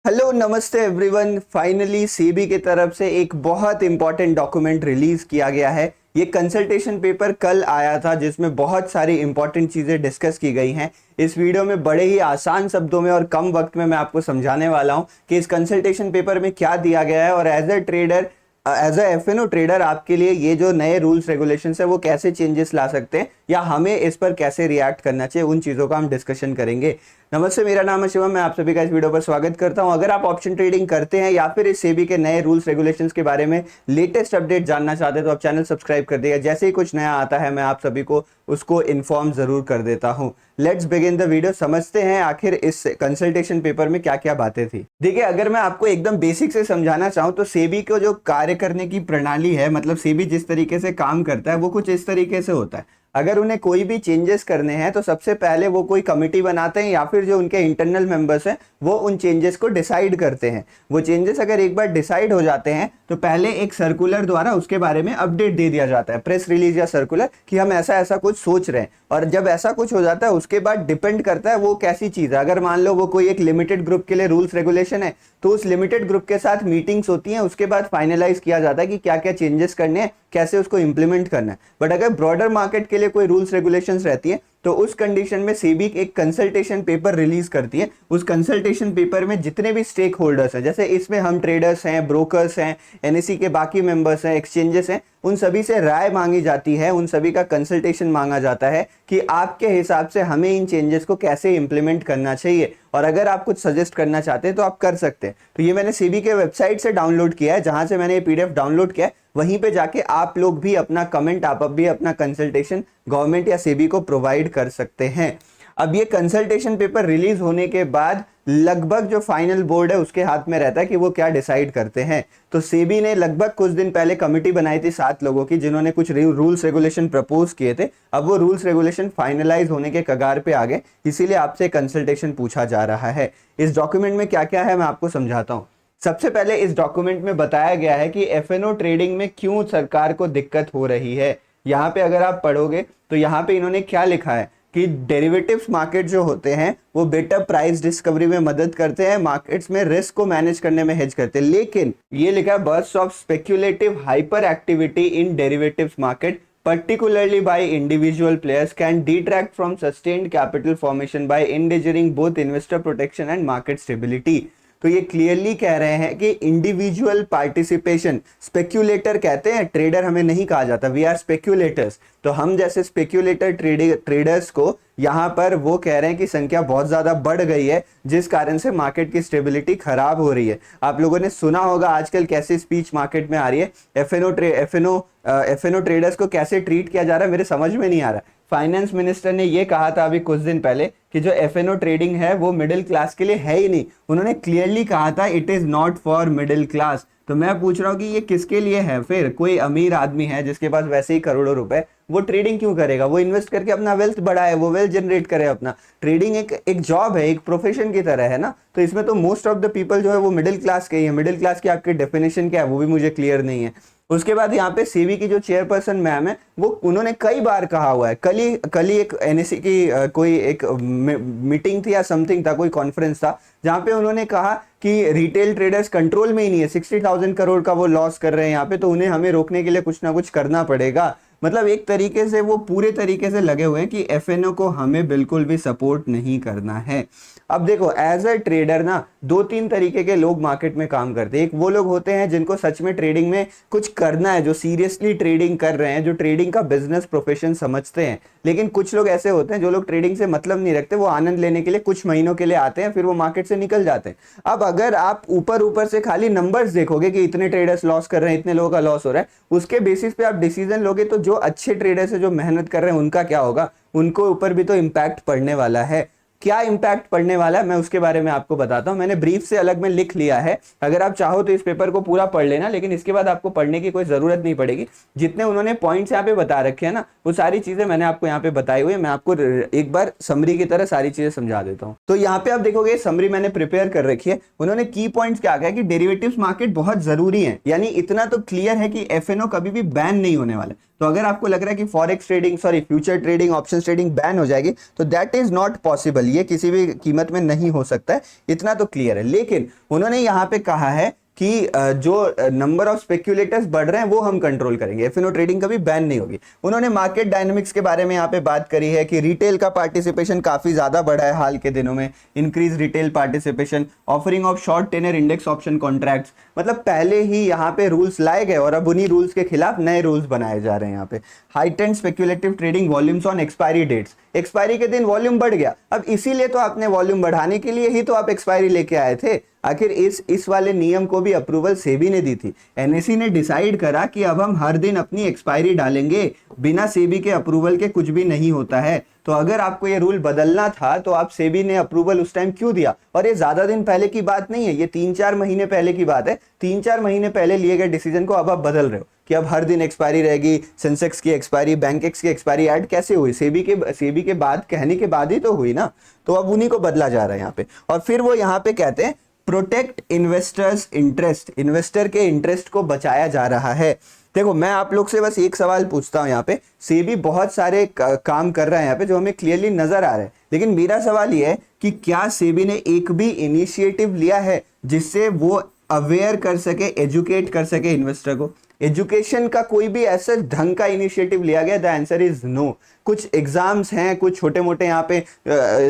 Hello नमस्ते everyone. Finally SEBI की तरफ से एक बहुत इंपॉर्टेंट डॉक्यूमेंट रिलीज किया गया है। ये कंसल्टेशन पेपर कल आया था जिसमें बहुत सारी इंपॉर्टेंट चीज़ें डिस्कस की गई हैं। इस वीडियो में बड़े ही आसान शब्दों में और कम वक्त में मैं आपको समझाने वाला हूं कि इस कंसल्टेशन पेपर में क्या दिया गया है और as a trader, as a F and O trader आपके लिए ये जो नए रूल्स रेगुलेशंस है वो कैसे चेंजेस ला सकते हैं या हमें इस पर कैसे रिएक्ट करना चाहिए, उन चीज़ों का हम डिस्कशन करेंगे। नमस्ते, मेरा नाम है शिवम। मैं आप सभी का इस वीडियो पर स्वागत करता हूं। अगर आप ऑप्शन ट्रेडिंग करते हैं या फिर इस सेबी के नए रूल्स रेगुलेशंस के बारे में लेटेस्ट अपडेट जानना चाहते हैं तो आप चैनल सब्सक्राइब कर दिएगा। जैसे ही कुछ नया आता है मैं आप सभी को उसको इन्फॉर्म जरूर कर देता हूं। Let's begin the video. समझते हैं आखिर इस कंसल्टेशन पेपर में क्या क्या बातें थी। देखिए, अगर मैं आपको एकदम बेसिक से समझाना चाहूं तो सेबी को जो कार्य करने की प्रणाली है, मतलब सेबी जिस तरीके से काम करता है वो कुछ इस तरीके से होता है। अगर उन्हें कोई भी चेंजेस करने हैं तो सबसे पहले वो कोई कमिटी बनाते हैं या फिर जो उनके इंटरनल मेंबर्स हैं वो उन चेंजेस को डिसाइड करते हैं। वो चेंजेस अगर एक बार डिसाइड हो जाते हैं तो पहले एक सर्कुलर द्वारा उसके बारे में अपडेट दे दिया जाता है, प्रेस रिलीज या सर्कुलर, कि हम ऐसा ऐसा कुछ सोच रहे हैं। और जब ऐसा कुछ हो जाता है उसके बाद डिपेंड करता है वो कैसी चीज़ है। अगर मान लो वो कोई एक लिमिटेड ग्रुप के लिए रूल्स रेगुलेशन है तो उस लिमिटेड ग्रुप के साथ मीटिंग्स होती हैं, उसके बाद फाइनलाइज किया जाता है कि क्या क्या चेंजेस करने हैं, कैसे उसको इंप्लीमेंट करना है। बट अगर ब्रॉडर मार्केट के लिए कोई रूल्स रेगुलेशंस रहती है तो उस कंडीशन में सेबी एक कंसल्टेशन पेपर रिलीज करती है। उस कंसल्टेशन पेपर में जितने भी स्टेक होल्डर्स हैं, जैसे इसमें हम ट्रेडर्स हैं, ब्रोकर्स हैं, एनएसई के बाकी मेंबर्स हैं, एक्सचेंजेस हैं, उन सभी से राय मांगी जाती है, उन सभी का कंसल्टेशन मांगा जाता है कि आपके हिसाब से हमें इन चेंजेस को कैसे इंप्लीमेंट करना चाहिए। और अगर आप कुछ सजेस्ट करना चाहते हैं तो आप कर सकते हैं। तो ये मैंने सेबी के वेबसाइट से डाउनलोड किया है, जहां से मैंने ये पीडीएफ डाउनलोड किया है। वहीं पे जाके आप लोग भी अपना कमेंट, आप भी अपना कंसल्टेशन गवर्नमेंट या सेबी को प्रोवाइड कर सकते हैं। अब ये कंसल्टेशन पेपर रिलीज होने के बाद लगभग जो फाइनल बोर्ड है उसके हाथ में रहता है कि वो क्या डिसाइड करते हैं। तो सेबी ने लगभग कुछ दिन पहले कमिटी बनाई थी 7 लोगों की, जिन्होंने कुछ रूल्स रेगुलेशन प्रपोज किए थे। अब वो रूल्स रेगुलेशन फाइनलाइज होने के कगार पे आ गए, इसीलिए आपसे कंसल्टेशन पूछा जा रहा है। इस डॉक्यूमेंट में क्या क्या है मैं आपको समझाता हूँ। सबसे पहले इस डॉक्यूमेंट में बताया गया है कि एफएनओ ट्रेडिंग में क्यों सरकार को दिक्कत हो रही है। यहाँ पे अगर आप पढ़ोगे तो यहाँ पे इन्होंने क्या लिखा है कि डेरिवेटिव्स मार्केट जो होते हैं वो बेटर प्राइस डिस्कवरी में मदद करते हैं, मार्केट्स में रिस्क को मैनेज करने में हेज करते हैं। लेकिन ये लिखा है burst of speculative hyper activity in derivatives market particularly by individual players can detract from sustained capital formation by endangering both investor protection and market stability। तो ये क्लियरली कह रहे हैं कि इंडिविजुअल पार्टिसिपेशन, स्पेक्यूलेटर कहते हैं, ट्रेडर हमें नहीं कहा जाता, वी आर स्पेक्यूलेटर्स। तो हम जैसे स्पेक्यूलेटर ट्रेडर्स को यहाँ पर वो कह रहे हैं कि संख्या बहुत ज्यादा बढ़ गई है, जिस कारण से मार्केट की स्टेबिलिटी खराब हो रही है। आप लोगों ने सुना होगा आजकल कैसी स्पीच मार्केट में आ रही है, एफएनओ ट्रेडर्स को कैसे ट्रीट किया जा रहा है, मेरे समझ में नहीं आ रहा। फाइनेंस मिनिस्टर ने ये कहा था अभी कुछ दिन पहले कि जो एफएनओ ट्रेडिंग है वो मिडिल क्लास के लिए है ही नहीं। उन्होंने क्लियरली कहा था it is not for middle class. तो मैं पूछ रहा हूँ कि ये किसके लिए है? फिर कोई अमीर आदमी है जिसके पास वैसे ही करोड़ों रुपए, वो ट्रेडिंग क्यों करेगा? वो इन्वेस्ट करके अपना वेल्थ बढ़ाए, वो वेल्थ जनरेट करे अपना। ट्रेडिंग एक जॉब है, एक प्रोफेशन की तरह है ना। तो इसमें तो मोस्ट ऑफ द पीपल जो है वो मिडिल क्लास के ही है। मिडिल क्लास की आपकी डेफिनेशन क्या है वो भी मुझे क्लियर नहीं है। उसके बाद यहाँ पे सेबी की जो चेयरपर्सन मैम है वो उन्होंने कई बार कहा हुआ है, कल ही एक एनएसई की कोई एक मीटिंग थी या समथिंग था, कोई कॉन्फ्रेंस था, जहां पे उन्होंने कहा कि रिटेल ट्रेडर्स कंट्रोल में ही नहीं है, 60,000 करोड़ का वो लॉस कर रहे हैं यहाँ पे, तो उन्हें हमें रोकने के लिए कुछ ना कुछ करना पड़ेगा। मतलब एक तरीके से वो पूरे तरीके से लगे हुए हैं कि एफएनओ को हमें बिल्कुल भी सपोर्ट नहीं करना है। अब देखो, एज अ ट्रेडर ना 2-3 तरीके के लोग मार्केट में काम करते हैं। एक वो लोग होते हैं जिनको सच में ट्रेडिंग में कुछ करना है, जो सीरियसली ट्रेडिंग कर रहे हैं, जो ट्रेडिंग का बिजनेस प्रोफेशन समझते हैं। लेकिन कुछ लोग ऐसे होते हैं जो लोग ट्रेडिंग से मतलब नहीं रखते, वो आनंद लेने के लिए कुछ महीनों के लिए आते हैं, फिर वो मार्केट से निकल जाते हैं। अब अगर आप ऊपर ऊपर से खाली नंबर्स देखोगे कि इतने ट्रेडर्स लॉस कर रहे हैं, इतने लोगों का लॉस हो रहा है, उसके बेसिस पे आप डिसीजन लोगे, तो जो अच्छे ट्रेडर्स है, जो मेहनत कर रहे हैं, उनका क्या होगा? उनको ऊपर भी तो इम्पैक्ट पड़ने वाला है। क्या इंपैक्ट पड़ने वाला है मैं उसके बारे में आपको बताता हूं। मैंने ब्रीफ से अलग में लिख लिया है, अगर आप चाहो तो इस पेपर को पूरा पढ़ लेना, लेकिन इसके बाद आपको पढ़ने की कोई जरूरत नहीं पड़ेगी। जितने उन्होंने पॉइंट्स यहाँ पे बता रखे हैं ना, वो सारी चीजें मैंने आपको यहाँ पे बताई हुई है। मैं आपको एक बार समरी की तरह सारी चीजें समझा देता हूँ। तो यहाँ पे आप देखोगे समरी मैंने प्रिपेयर कर रखी है। उन्होंने की पॉइंट्स क्या कहा कि डेरिवेटिव्स मार्केट बहुत जरूरी है, यानी इतना तो क्लियर है कि एफएनओ कभी भी बैन नहीं होने वाला। तो अगर आपको लग रहा है कि forex trading future trading option trading ban हो जाएगी, तो दैट इज नॉट पॉसिबल, ये किसी भी कीमत में नहीं हो सकता है, इतना तो क्लियर है। लेकिन उन्होंने यहाँ पे कहा है कि जो नंबर ऑफ स्पेक्यूलेटर्स बढ़ रहे हैं वो हम कंट्रोल करेंगे, एफएनओ ट्रेडिंग कभी बैन नहीं होगी। उन्होंने मार्केट डायनामिक्स के बारे में यहाँ पे बात करी है कि रिटेल का पार्टिसिपेशन काफी ज्यादा बढ़ा है हाल के दिनों में, increase retail participation, offering of short tenor index option contracts, मतलब पहले ही यहाँ पे रूल्स लाए गए और अब उन्हीं रूल्स के खिलाफ नए रूल्स बनाए जा रहे हैं। यहाँ पे heightened speculative trading volumes on expiry dates, expiry के दिन वॉल्यूम बढ़ गया, अब इसीलिए तो आपने वॉल्यूम बढ़ाने के लिए ही तो आप एक्सपायरी लेके आए थे। आखिर इस वाले नियम को भी अप्रूवल सेबी ने दी थी। एनएसई ने डिसाइड करा कि अब हम हर दिन अपनी एक्सपायरी डालेंगे, बिना सेबी के अप्रूवल के कुछ भी नहीं होता है। तो अगर आपको ये रूल बदलना था तो आप सेबी ने अप्रूवल उस टाइम क्यों दिया? और ये ज्यादा दिन पहले की बात नहीं है, ये 3-4 महीने पहले की बात है। 3-4 महीने पहले लिए गए डिसीजन को अब आप बदल रहे हो कि अब हर दिन एक्सपायरी रहेगी, सेंसेक्स की एक्सपायरी, बैंकेक्स की एक्सपायरी ऐड कैसे हुई? सेबी के बाद कहने के बाद ही तो हुई ना। तो अब उन्हीं को बदला जा रहा है यहाँ पे। और फिर वो यहाँ पे कहते हैं प्रोटेक्ट इन्वेस्टर्स इंटरेस्ट, इन्वेस्टर के इंटरेस्ट को बचाया जा रहा है। देखो मैं आप लोग से बस एक सवाल पूछता हूं, यहाँ पे सेबी बहुत सारे काम कर रहा है यहाँ पे जो हमें क्लियरली नजर आ रहा है, लेकिन मेरा सवाल ये है कि क्या सेबी ने एक भी इनिशिएटिव लिया है जिससे वो अवेयर कर सके, एजुकेट कर सके इन्वेस्टर को? एजुकेशन का कोई भी ऐसा ढंग का इनिशिएटिव लिया गया? The answer is no. कुछ एग्जाम्स हैं, कुछ छोटे मोटे यहाँ पे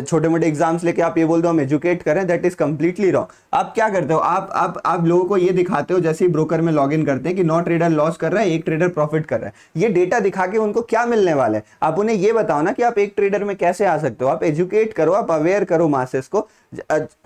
छोटे मोटे एग्जाम्स लेके आप ये बोल दो हम एजुकेट करें, दैट इज कंप्लीटली रॉन्ग। आप क्या करते हो, आप लोगों को ये दिखाते हो जैसे ही ब्रोकर में लॉग इन करते हैं कि 9 ट्रेडर लॉस कर रहा है, 1 ट्रेडर प्रॉफिट कर रहा है। ये डेटा दिखा के उनको क्या मिलने वाला है? आप उन्हें ये बताओ ना कि आप एक ट्रेडर में कैसे आ सकते हो। आप एजुकेट करो, आप अवेयर करो मासेस को।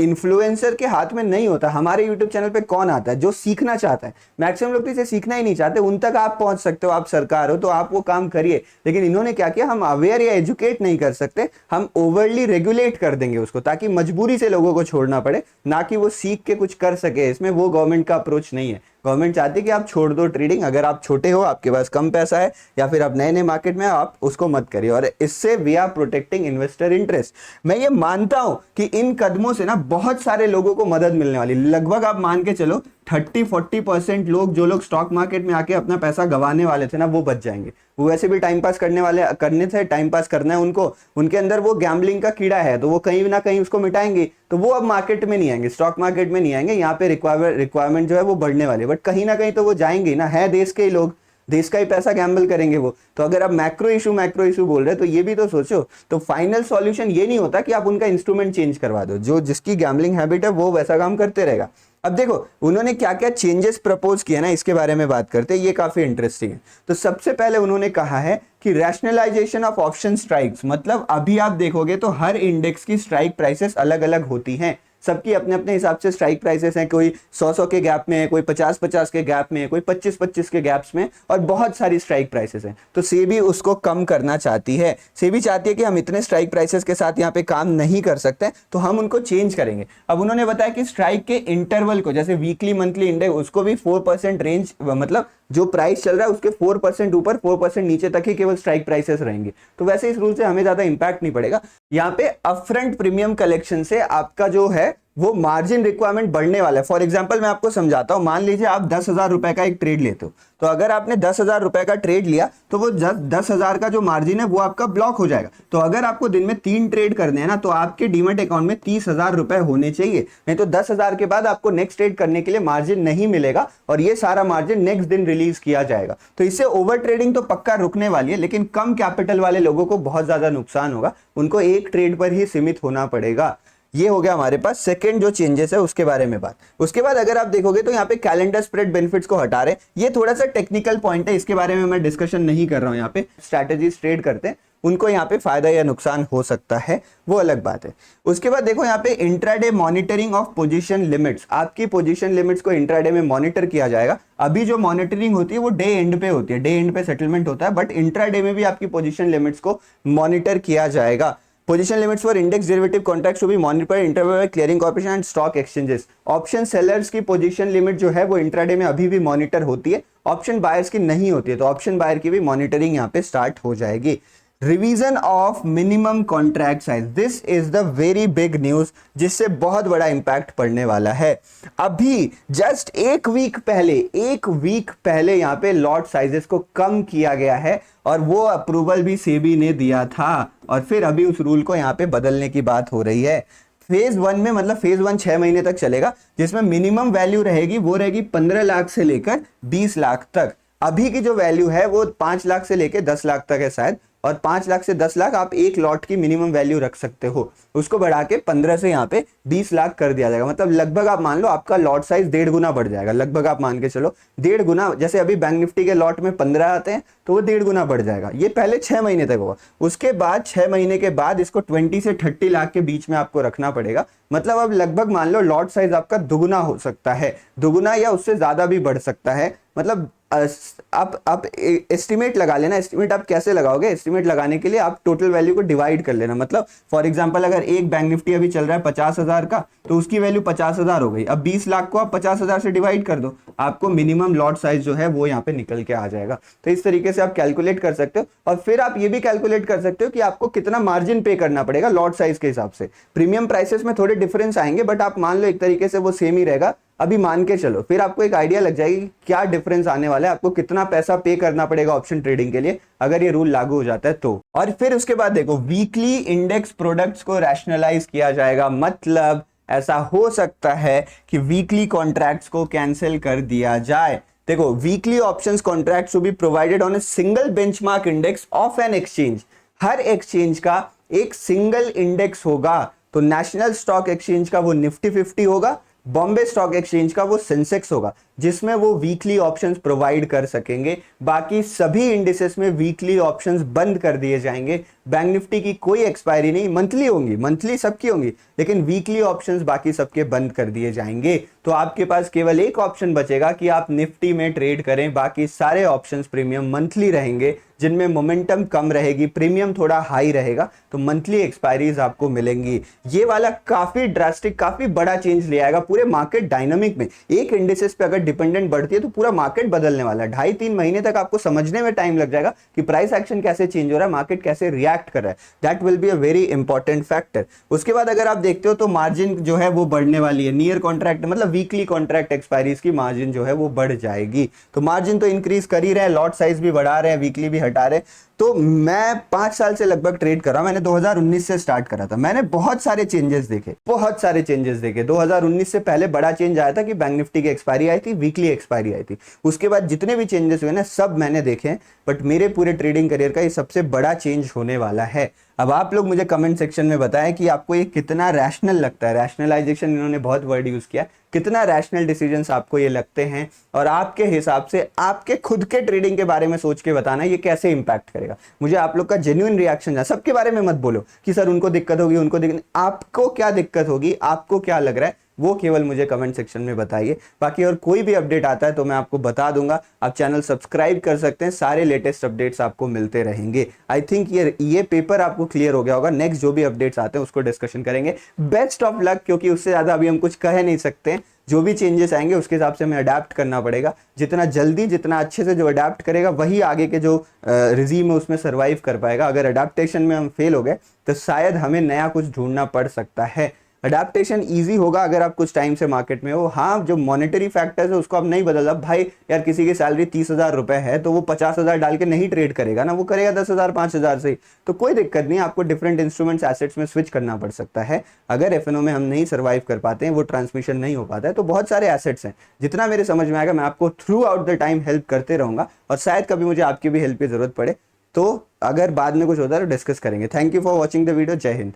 इन्फ्लुएंसर के हाथ में नहीं होता। हमारे यूट्यूब चैनल पे कौन आता है? जो सीखना चाहता है। मैक्सिमम लोग तो इसे सीखना ही नहीं चाहते, उन तक आप पहुंच सकते हो, आप सरकार हो तो आप वो काम करिए। लेकिन इन्होंने क्या किया, हम अवेयर या एजुकेट नहीं कर सकते, हम ओवरली रेगुलेट कर देंगे उसको, ताकि मजबूरी से लोगों को छोड़ना पड़े, ना कि वो सीख के कुछ कर सके। इसमें वो गवर्नमेंट का अप्रोच नहीं है। गवर्नमेंट चाहती है कि आप छोड़ दो ट्रेडिंग, अगर आप छोटे हो, आपके पास कम पैसा है, या फिर आप नए नए मार्केट में, आप उसको मत करिए। और इससे we are protecting investor interest. मैं ये मानता हूं कि इन कदमों से ना बहुत सारे लोगों को मदद मिलने वाली, लगभग आप मान के चलो 30-40% लोग, जो लोग स्टॉक मार्केट में आके अपना पैसा गंवाने वाले थे ना, वो बच जाएंगे। वो वैसे भी टाइम पास करने थे, टाइम पास करना है उनको, उनके अंदर वो गैम्बलिंग का कीड़ा है, तो वो कहीं ना कहीं उसको मिटाएंगे, तो वो अब मार्केट में नहीं आएंगे, स्टॉक मार्केट में नहीं आएंगे। यहाँ पे रिक्वायरमेंट जो है वो बढ़ने वाली है, बट कहीं ना कहीं तो वो जाएंगे ना, है देश के ही लोग, देश का ही पैसा गैम्बल करेंगे वो। तो अगर आप मैक्रो इशू बोल रहे हैं तो ये भी तो सोचो। तो फाइनल सॉल्यूशन ये नहीं होता कि आप उनका इंस्ट्रूमेंट चेंज करवा दो, जो जिसकी गैम्बलिंग हैबिट है वो वैसा काम करते रहेगा। अब देखो उन्होंने क्या क्या चेंजेस प्रपोज किए ना, इसके बारे में बात करते हैं, ये काफी इंटरेस्टिंग है। तो सबसे पहले उन्होंने कहा है कि रैशनलाइजेशन ऑफ ऑप्शन स्ट्राइक्स, मतलब अभी आप देखोगे तो हर इंडेक्स की स्ट्राइक प्राइसेस अलग अलग होती हैं, सबकी अपने अपने हिसाब से स्ट्राइक प्राइसेस हैं। कोई 100 के गैप में है, कोई 50 के गैप में है, कोई 25 के गैप्स में, और बहुत सारी स्ट्राइक प्राइसेस हैं। तो सेबी उसको कम करना चाहती है। सेबी चाहती है कि हम इतने स्ट्राइक प्राइसेस के साथ यहाँ पे काम नहीं कर सकते, तो हम उनको चेंज करेंगे। अब उन्होंने बताया कि स्ट्राइक के इंटरवल को, जैसे वीकली मंथली इंडेक्स, उसको भी 4% रेंज, मतलब जो प्राइस चल रहा है उसके 4% ऊपर 4% नीचे तक ही केवल स्ट्राइक प्राइसेस रहेंगे। तो वैसे इस रूल से हमें ज्यादा इंपैक्ट नहीं पड़ेगा। यहाँ पे अपफ्रंट प्रीमियम कलेक्शन से आपका जो है वो मार्जिन रिक्वायरमेंट बढ़ने वाला है। फॉर एग्जांपल मैं आपको समझाता हूं, मान लीजिए आप 10,000 रुपए का एक ट्रेड लेते हो, तो अगर आपने 10,000 रुपए का ट्रेड लिया तो वो 10,000 का जो मार्जिन है वो आपका ब्लॉक हो जाएगा। तो अगर आपको दिन में 3 ट्रेड करने हैं ना, तो आपके डीमैट अकाउंट में 30,000 रुपए होने चाहिए, नहीं तो 10,000 के बाद आपको नेक्स्ट ट्रेड करने के लिए मार्जिन नहीं मिलेगा, और ये सारा मार्जिन नेक्स्ट दिन रिलीज किया जाएगा। तो इससे ओवर ट्रेडिंग तो पक्का रुकने वाली है, लेकिन कम कैपिटल वाले लोगों को बहुत ज्यादा नुकसान होगा, उनको एक ट्रेड पर ही सीमित होना पड़ेगा। ये हो गया हमारे पास सेकंड जो चेंजेस है उसके बारे में बात। उसके बाद अगर आप देखोगे तो यहाँ पे कैलेंडर स्प्रेड बेनिफिट्स को हटा रहे, ये थोड़ा सा टेक्निकल पॉइंट है, इसके बारे में मैं डिस्कशन नहीं कर रहा हूँ। यहाँ पे स्ट्रैटेजीज ट्रेड करते हैं, उनको यहाँ पे फायदा या नुकसान हो सकता है, वो अलग बात है। उसके बाद देखो यहाँ पे intraday monitoring of position limits, आपकी पोजीशन लिमिट्स को इंट्राडे में मॉनिटर किया जाएगा। अभी जो मॉनिटरिंग होती है वो डे एंड पे होती है, डे एंड पे सेटलमेंट होता है, बट इंट्राडे में भी आपकी पोजीशन लिमिट्स को मॉनिटर किया जाएगा। Position limits for index derivative contracts to be monitored by interval by clearing corporation and stock exchanges. Option sellers की पोजीशन लिमिट जो है वो इंट्राडे में अभी भी मॉनिटर होती है, ऑप्शन बायर्स की नहीं होती है, तो ऑप्शन बायर की भी मॉनिटरिंग यहाँ पे स्टार्ट हो जाएगी। Revision of minimum contract size, this is the very big news, जिससे बहुत बड़ा इंपैक्ट पड़ने वाला है। अभी जस्ट एक वीक पहले यहाँ पे लॉट साइजेस को कम किया गया है और वो अप्रूवल भी सेबी ने दिया था, और फिर अभी उस रूल को यहाँ पे बदलने की बात हो रही है। फेज 1 में, मतलब फेज 1 6 महीने तक चलेगा, जिसमें मिनिमम वैल्यू रहेगी वो रहेगी 15 लाख से लेकर 20 लाख तक। अभी की जो वैल्यू है वो 5 लाख से लेकर 10 लाख तक है शायद, और 5 लाख से 10 लाख आप एक लॉट की मिनिमम वैल्यू रख सकते हो। उसको बढ़ा के 15 से यहाँ पे 20 लाख कर दिया जाएगा। मतलब लगभग आप मान लो आपका लॉट साइज 1.5 गुना बढ़ जाएगा। लगभग आप मान के चलो 1.5 गुना, जैसे अभी बैंक निफ्टी के लॉट में 15 आते हैं तो वो 1.5 गुना बढ़ जाएगा। ये पहले 6 महीने तक होगा, उसके बाद 6 महीने के बाद इसको 20 से 30 लाख के बीच में आपको रखना पड़ेगा। मतलब अब लगभग मान लो लॉट साइज आपका दुगुना हो सकता है, दुगुना या उससे ज्यादा भी बढ़ सकता है। मतलब आप एस्टिमेट लगा लेना। एस्टिमेट आप कैसे लगाओगे? एस्टिमेट लगाने के लिए आप टोटल वैल्यू को डिवाइड कर लेना। मतलब फॉर एग्जांपल अगर एक बैंक निफ्टी अभी चल रहा है 50,000 का, तो उसकी वैल्यू 50,000 हो गई। अब 20 लाख को आप 50,000 से डिवाइड कर दो, आपको मिनिमम लॉट साइज जो है वो यहाँ पे निकल के आ जाएगा। तो इस तरीके से आप कैलकुलेट कर सकते हो, और फिर आप ये भी कैलकुलेट कर सकते हो कि आपको कितना मार्जिन पे करना पड़ेगा लॉट साइज के हिसाब से। प्रीमियम प्राइसेस में थोड़े डिफरेंस आएंगे, बट आप मान लो एक तरीके से वो सेम ही रहेगा। अभी मान के चलो, फिर आपको एक आइडिया लग जाएगी कि क्या डिफरेंस आने वाला है, आपको कितना पैसा पे करना पड़ेगा ऑप्शन ट्रेडिंग के लिए अगर ये रूल लागू हो जाता है तो। और फिर उसके बाद देखो, वीकली इंडेक्स प्रोडक्ट्स को रैशनलाइज किया जाएगा। मतलब ऐसा हो सकता है कि वीकली कॉन्ट्रैक्ट्स को कैंसिल कर दिया जाए। देखो, weekly options contracts to be provided on a single benchmark index of an exchange. हर एक्सचेंज का एक सिंगल इंडेक्स होगा। तो नेशनल स्टॉक एक्सचेंज का वो निफ्टी 50 होगा, बॉम्बे स्टॉक एक्सचेंज का वो सेंसेक्स होगा, जिसमें वो वीकली ऑप्शंस प्रोवाइड कर सकेंगे। बाकी सभी इंडिसेस में वीकली ऑप्शंस बंद कर दिए जाएंगे। बैंक निफ्टी की कोई एक्सपायरी नहीं, मंथली होंगी, मंथली सबकी होंगी, लेकिन वीकली ऑप्शंस बाकी सबके बंद कर दिए जाएंगे। तो आपके पास केवल एक ऑप्शन बचेगा कि आप निफ्टी में ट्रेड करें। बाकी सारे ऑप्शंस प्रीमियम मंथली रहेंगे, जिनमें मोमेंटम कम रहेगी, प्रीमियम थोड़ा हाई रहेगा, तो मंथली एक्सपायरीज आपको मिलेंगी। ये वाला काफी ड्रास्टिक, काफी बड़ा चेंज ले आएगा पूरे मार्केट डायनामिक में। एक इंडिसेस पे अगर डिपेंडेंट बढ़ती है तो पूरा मार्केट बदलने वाला है। 2.5-3 महीने तक आपको समझने में टाइम लग जाएगा कि प्राइस एक्शन कैसे चेंज हो रहा है, मार्केट कैसे रिएक्ट कर रहा है। That will be a very important factor. उसके बाद अगर आप देखते हो तो मार्जिन जो है वो बढ़ने वाली है। नियर कॉन्ट्रैक्ट मतलब वीकली कॉन्ट्रैक्ट एक्सपायरीज की मार्जिन जो है वो बढ़ जाएगी। तो मार्जिन तो इंक्रीज कर ही रहे हैं, लॉट साइज भी बढ़ा रहे हैं, वीकली भी हटा रहे हैं। तो मैं 5 साल से लगभग ट्रेड कर रहा हूं। मैंने 2019 से स्टार्ट करा था। मैंने बहुत सारे चेंजेस देखे, 2019 से पहले बड़ा चेंज आया था कि बैंक निफ्टी की एक्सपायरी आई थी, वीकली एक्सपायरी आई थी। उसके बाद जितने भी चेंजेस हुए ना, सब मैंने देखे हैं, बट मेरे पूरे ट्रेडिंग करियर का ये सबसे बड़ा चेंज होने वाला है। अब आप लोग मुझे कमेंट सेक्शन में बताएं कि आपको ये कितना रैशनल लगता है। रैशनलाइजेशन इन्होंने बहुत वर्ड यूज किया। कितना रैशनल डिसीजंस आपको ये लगते हैं, और आपके हिसाब से आपके खुद के ट्रेडिंग के बारे में सोच के बताना ये कैसे इंपैक्ट करेगा। मुझे आप लोग का जेन्युइन रिएक्शन है। सबके बारे में मत बोलो कि सर उनको दिक्कत होगी, उनको दिक्कत, आपको क्या दिक्कत होगी, आपको क्या लग रहा है, वो केवल मुझे कमेंट सेक्शन में बताइए। बाकी और कोई भी अपडेट आता है तो मैं आपको बता दूंगा। आप चैनल सब्सक्राइब कर सकते हैं, सारे लेटेस्ट अपडेट्स आपको मिलते रहेंगे। आई थिंक ये पेपर आपको क्लियर हो गया होगा। नेक्स्ट जो भी अपडेट्स आते हैं उसको डिस्कशन करेंगे। बेस्ट ऑफ लक, क्योंकि उससे ज्यादा अभी हम कुछ कह नहीं सकते। जो भी चेंजेस आएंगे उसके हिसाब से हमें अडेप्ट करना पड़ेगा। जितना जल्दी, जितना अच्छे से जो अडेप्ट करेगा वही आगे के जो रिजीम है उसमें सर्वाइव कर पाएगा। अगर अडेप्टेशन में हम फेल हो गए तो शायद हमें नया कुछ ढूंढना पड़ सकता है। अडेप्टेशन इजी होगा अगर आप कुछ टाइम से मार्केट में हो। हाँ, जो मॉनेटरी फैक्टर्स है उसको आप नहीं बदल। अब भाई यार, किसी की सैलरी 30,000 रुपए है तो वो 50,000 डाल के नहीं ट्रेड करेगा ना, वो करेगा 10,000 5,000 से। तो कोई दिक्कत नहीं, आपको डिफरेंट इंस्ट्रूमेंट्स एसेट्स में स्विच करना पड़ सकता है। अगर एफएनओ में हम नहीं सर्वाइव कर पाते हैं, वो ट्रांसमिशन नहीं हो पाता है, तो बहुत सारे एसेट्स हैं। जितना मेरे समझ में आएगा मैं आपको through out the time help करते रहूंगा, और शायद कभी मुझे आपकी भी हेल्प की जरूरत पड़े। तो अगर बाद में कुछ होता है तो डिस्कस करेंगे। Thank you for watching the video. जय हिंद।